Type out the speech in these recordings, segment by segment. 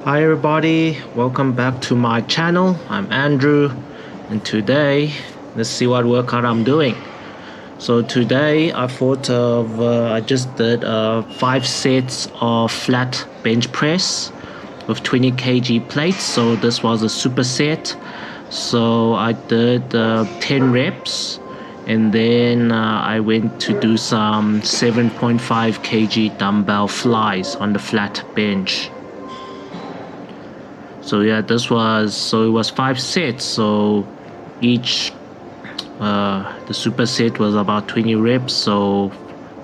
Hi everybody, welcome back to my channel. I'm Andrew, and today let's see what workout I'm doing. So today I thought of I just did 5 sets of flat bench press with 20 kg plates. So this was a superset. So I did 10 reps, and then I went to do some 7.5 kg dumbbell flies on the flat bench. So yeah, it was 5 sets. So each the superset was about 20 reps. So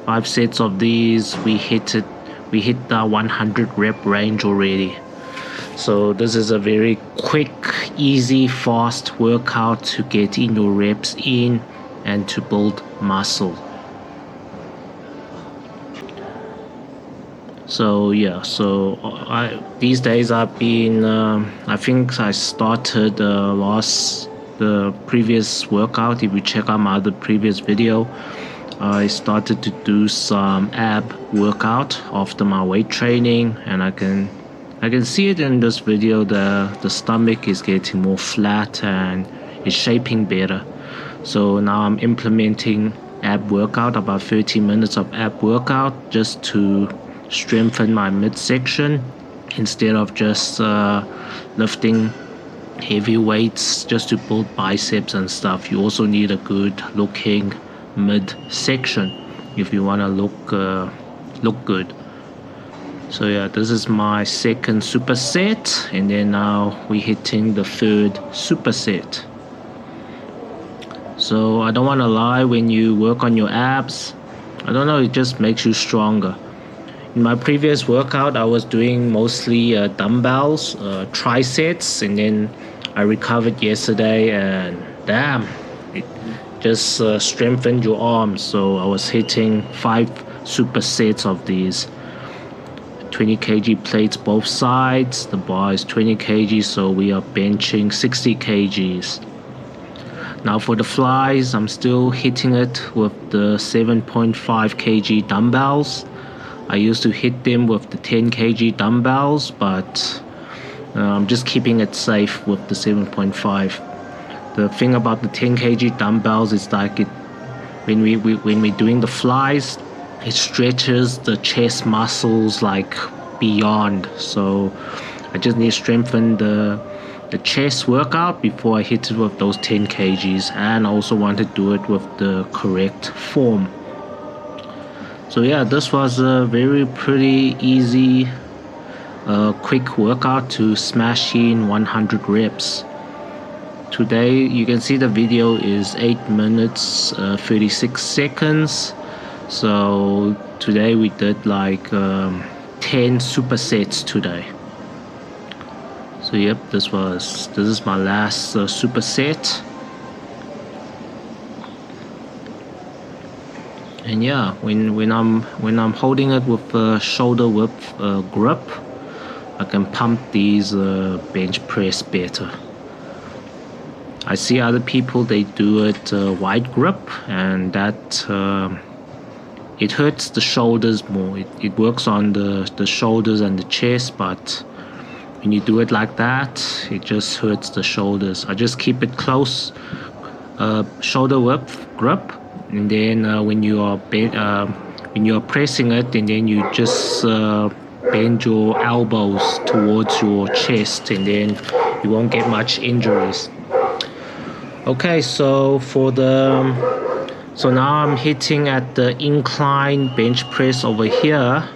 5 sets of these, we hit the 100 rep range already. So this is a very quick, easy, fast workout to get in your reps in and to build muscle. So yeah, these days I've been I think I started the previous workout. If you check out my other previous video, I started to do some ab workout after my weight training, and I can see it in this video. The stomach is getting more flat and it's shaping better. So now I'm implementing ab workout, about 30 minutes of ab workout, just to strengthen my midsection instead of just lifting heavy weights just to build biceps and stuff. You also need a good looking midsection if you want to look good. So yeah, this is my second superset, and then now we're hitting the third superset. So I don't want to lie, when you work on your abs, I don't know, it just makes you stronger. In my previous workout, I was doing mostly dumbbells, trisets, and then I recovered yesterday, and damn, it just strengthened your arms. So I was hitting 5 supersets of these. 20 kg plates both sides, the bar is 20 kg, so we are benching 60 kgs. Now for the flies, I'm still hitting it with the 7.5 kg dumbbells. I used to hit them with the 10 kg dumbbells, but I'm just keeping it safe with the 7.5. The thing about the 10 kg dumbbells is like when we're doing the flies, it stretches the chest muscles like beyond. So I just need to strengthen the chest workout before I hit it with those 10 kgs, and I also want to do it with the correct form. So yeah, this was a pretty easy, quick workout to smash in 100 reps. Today, you can see the video is 8 minutes 36 seconds. So today we did like 10 supersets today. So yep, this is my last superset. And yeah, when I'm holding it with a shoulder width grip, I can pump these bench press better. I see other people, they do it wide grip, and that it hurts the shoulders more. It works on the shoulders and the chest, but when you do it like that, it just hurts the shoulders. I just keep it close, shoulder width grip. And then when you are pressing it, and then you just bend your elbows towards your chest, and then you won't get much injuries. Okay, so now I'm hitting at the incline bench press over here.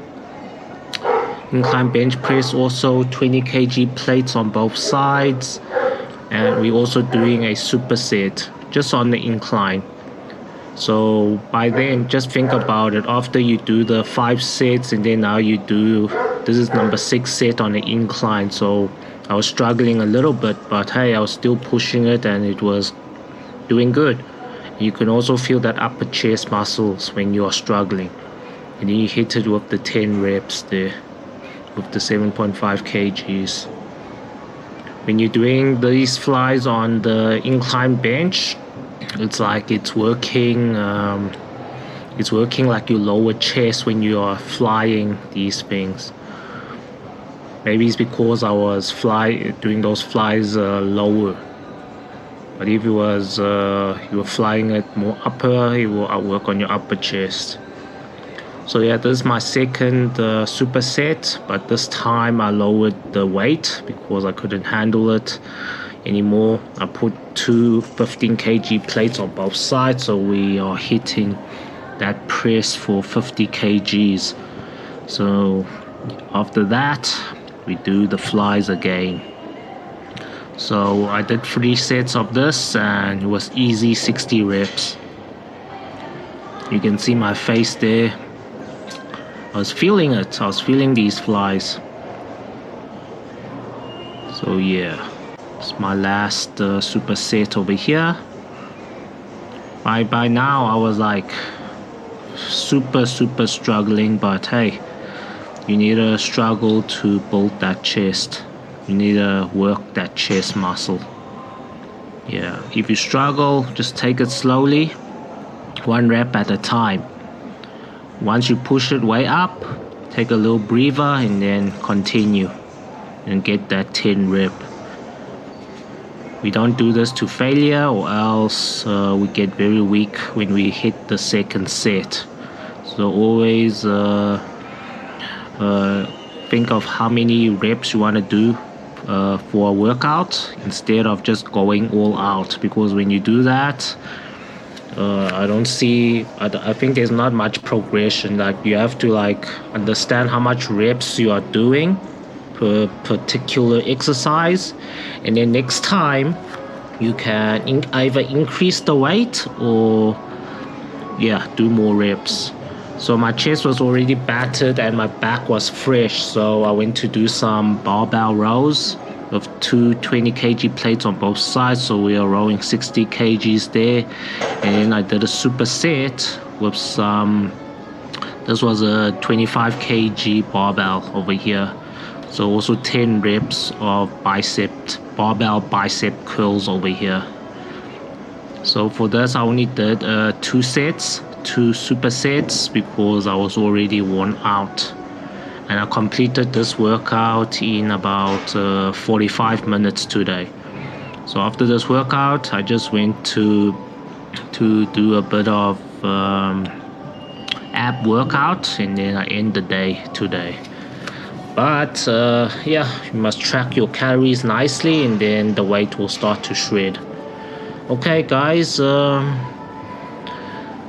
Incline bench press, also 20 kg plates on both sides, and we're also doing a superset just on the incline. So by then, just think about it. After you do the 5 sets, and then now this is number 6 set on the incline. So I was struggling a little bit, but hey, I was still pushing it, and it was doing good. You can also feel that upper chest muscles when you are struggling. And then you hit it with the 10 reps there, with the 7.5 kgs. When you're doing these flies on the incline bench, it's like it's working like your lower chest when you are flying these things. Maybe it's because I was doing those flies lower. But if it was you were flying it more upper, it will work on your upper chest. So yeah, this is my second superset, but this time I lowered the weight because I couldn't handle it anymore. I put two 15 kg plates on both sides, so we are hitting that press for 50 kgs. So after that, we do the flies again. So I did 3 sets of this and it was easy 60 reps. You can see my face there. I was feeling it. I was feeling these flies. So yeah, it's my last superset over here. By now I was like super struggling, but hey, you need to struggle to build that chest. You need to work that chest muscle. Yeah, if you struggle, just take it slowly, 1 rep at a time. Once you push it way up, take a little breather and then continue and get that 10 rep. We don't do this to failure, or else we get very weak when we hit the second set. So always think of how many reps you want to do for a workout instead of just going all out, because when you do that, I think there's not much progression. Like, you have to understand how much reps you are doing per particular exercise, and then next time you can either increase the weight or do more reps. So my chest was already battered and my back was fresh, so I went to do some barbell rows with two 20 kg plates on both sides. So we are rowing 60 kgs there, and then I did a superset with this was a 25 kg barbell over here. So also 10 reps of barbell bicep curls over here. So for this I only did 2 supersets because I was already worn out, and I completed this workout in about 45 minutes today. So after this workout I just went to do a bit of ab workout, and then I end the day today. But you must track your calories nicely, and then the weight will start to shred. Okay guys,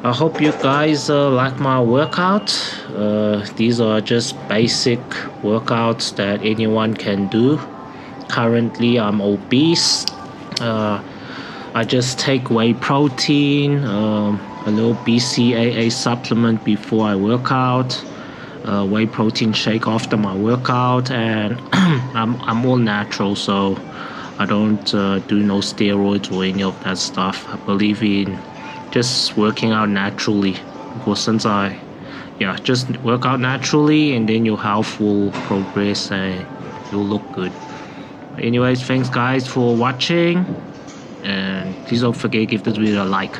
I hope you guys like my workout. These are just basic workouts that anyone can do. Currently I'm obese. I just take whey protein, a little BCAA supplement before I work out, whey protein shake after my workout, and I'm all natural, so I don't do no steroids or any of that stuff. I believe in just working out naturally, because since I just work out naturally, and then your health will progress and you'll look good. Anyways, thanks guys for watching, and please don't forget, give this video a like.